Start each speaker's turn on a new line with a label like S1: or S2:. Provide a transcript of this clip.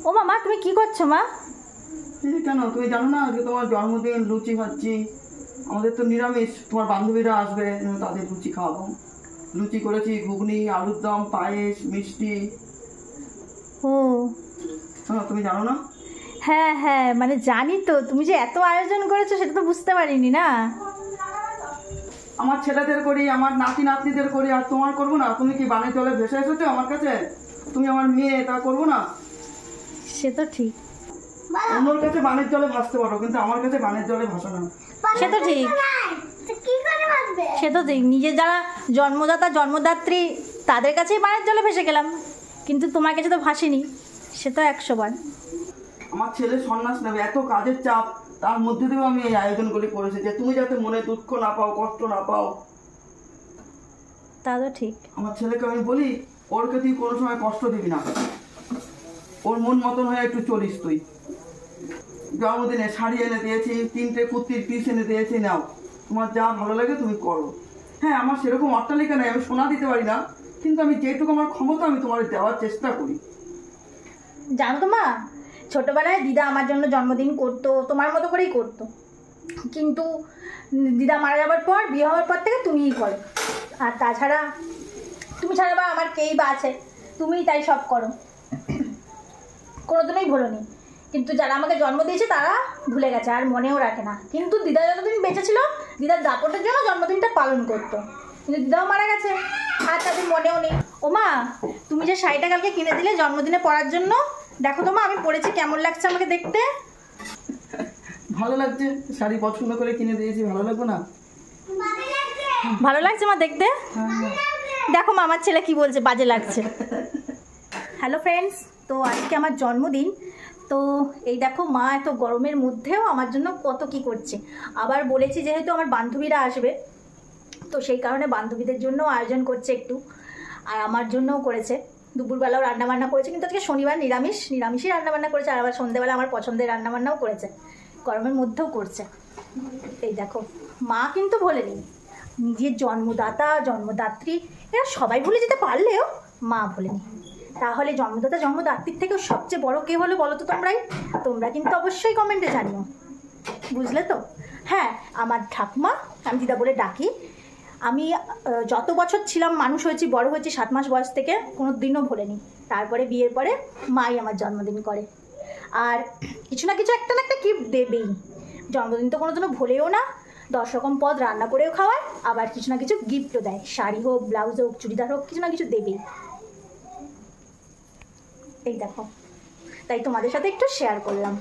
S1: ও মা, তুমি কি করছো মা?
S2: কেন তুমি জানো না আজকে তোমার জন্মদিন? লুচি খাচ্ছি। আমাদের তো নিরামিষ, তোমার বান্ধবীরা আসবে, তাদের লুচি খাওয়াবো। লুচি করেছি, ঘুগনি, আলুর দম, পায়েস, মিষ্টি।
S1: ও
S2: তুমি জানো না?
S1: হ্যাঁ হ্যাঁ, মানে জানি তো, তুমি যে এত আয়োজন করেছো সেটা তো বুঝতে পারিনি না।
S2: আমার ছেলেদের করি, আমার নাতি নাতনিদের করি, আর তোমার করবো না? তুমি কি বানের জলে ভেসে এসেছো আমার কাছে? তুমি আমার মেয়ে, তা করবো না?
S1: সে তো ঠিক,
S2: অন্যর কাছে বানের জলে ভাসতে পারো, কিন্তু আমার কাছে বানের জলে ভাসো না।
S1: সে তো ঠিক, সে তো ঠিক। নিজের যারা জন্মদাতা জন্মদাত্রী তাদের কাছেই বানের জলে ভেসে গেলাম, কিন্তু তোমার কাছে তো ভাসিনি, সে তো 100 বার।
S2: আমার ছেলে সন্ন্যাস নেবে, এত কাজের চাপ, তার মধ্যে দিয়েও আমি এই আয়োজনগুলি করেছি যে তুমি যাতে মনে দুঃখ না পাও, কষ্ট না পাও।
S1: তা তো ঠিক।
S2: আমার ছেলেকে আমি বলি, ওরকে তুই কোনো সময় কষ্ট দিবি না, ওর মন মতন হয়ে একটু চলিস তুই। জন্মদিনে শাড়ি এনে দিয়েছি, 3টে কুর্তির পিস এনে দিয়েছি, নাও তোমার যা ভালো লাগে তুমি করো। হ্যাঁ, আমার সেরকম অট্টালিকা নেই, আমি সোনা দিতে পারি না, কিন্তু আমি যেটুকু আমার ক্ষমতা আমি তোমার দেওয়ার চেষ্টা করি।
S1: জানো তো মা, ছোটোবেলায় দিদা আমার জন্য জন্মদিন করতো, তোমার মতো করেই করতো, কিন্তু দিদা মারা যাওয়ার পর, বিয়ে হওয়ার পর থেকে তুমিই করো। আর তাছাড়া তুমি ছাড়া বা আমার কেই বা আছে, তুমিই তাই সব করো, কোনোদিনই ভুলোনি। কিন্তু যারা আমাকে জন্ম দিয়েছে তারা ভুলে গেছে, আর মনেও রাখে না। কিন্তু দিদা যতদিন বেঁচে ছিল, দিদার দাপটের জন্য জন্মদিনটা পালন করতো, কিন্তু দিদাও মারা গেছে, আর তাদের মনেও নেই। ও মা, তুমি যে শাড়িটা কালকে কিনে দিলে জন্মদিনে পরার জন্য, দেখো তো মা আমি পরেছি, কেমন লাগছে আমাকে দেখতে?
S2: ভালো লাগছে, শাড়ি পছন্দ করে কিনে দিয়েছি, ভালো লাগবে না?
S1: ভালো লাগছে মা দেখতে? দেখো মা, আমার ছেলে কি বলছে, বাজে লাগছে। হ্যালো ফ্রেন্ডস, তো আজকে আমার জন্মদিন। তো এই দেখো মা এত গরমের মধ্যেও আমার জন্য কত কি করছে। আবার বলেছি যেহেতু আমার বান্ধবীরা আসবে, তো সেই কারণে বান্ধবীদের জন্য আয়োজন করছে একটু, আর আমার জন্যও করেছে। দুপুরবেলাও রান্নাবান্না করেছে, কিন্তু আজকে শনিবার নিরামিষই রান্নাবান্না করেছে, আর আবার সন্ধ্যেবেলা আমার পছন্দের রান্নাবান্নাও করেছে, গরমের মধ্যেও করছে। এই দেখো, মা কিন্তু ভোলেনি, নিজের জন্মদাতা জন্মদাত্রী এরা সবাই ভুলে যেতে পারলেও মা ভোলেনি। তাহলে জন্মদাতা জন্মদাত্রীর থেকেও সবচেয়ে বড় কে হলো বলো তো তোমরাই? তোমরা কিন্তু অবশ্যই কমেন্টে জানিও, বুঝলে তো? হ্যাঁ, আমার ঠাকুমা, আমি দিদা বলে ডাকি, আমি যত বছর ছিলাম, মানুষ হয়েছি, বড় হয়েছি 7 মাস বয়স থেকে, কোনো দিনও ভোলেনি। তারপরে বিয়ের পরে মাই আমার জন্মদিন করে, আর কিছু না কিছু একটা না একটা গিফট দেবেই। জন্মদিন তো কোনোদিনও ভোলেও না, 10 রকম পদ রান্না করেও খাওয়ায়, আবার কিছু না কিছু গিফটও দেয়, শাড়ি হোক, ব্লাউজ হোক, চুড়িদার হোক, কিছু না কিছু দেবেই। এই দেখো, তাই তোমাদের সাথে একটু শেয়ার করলাম।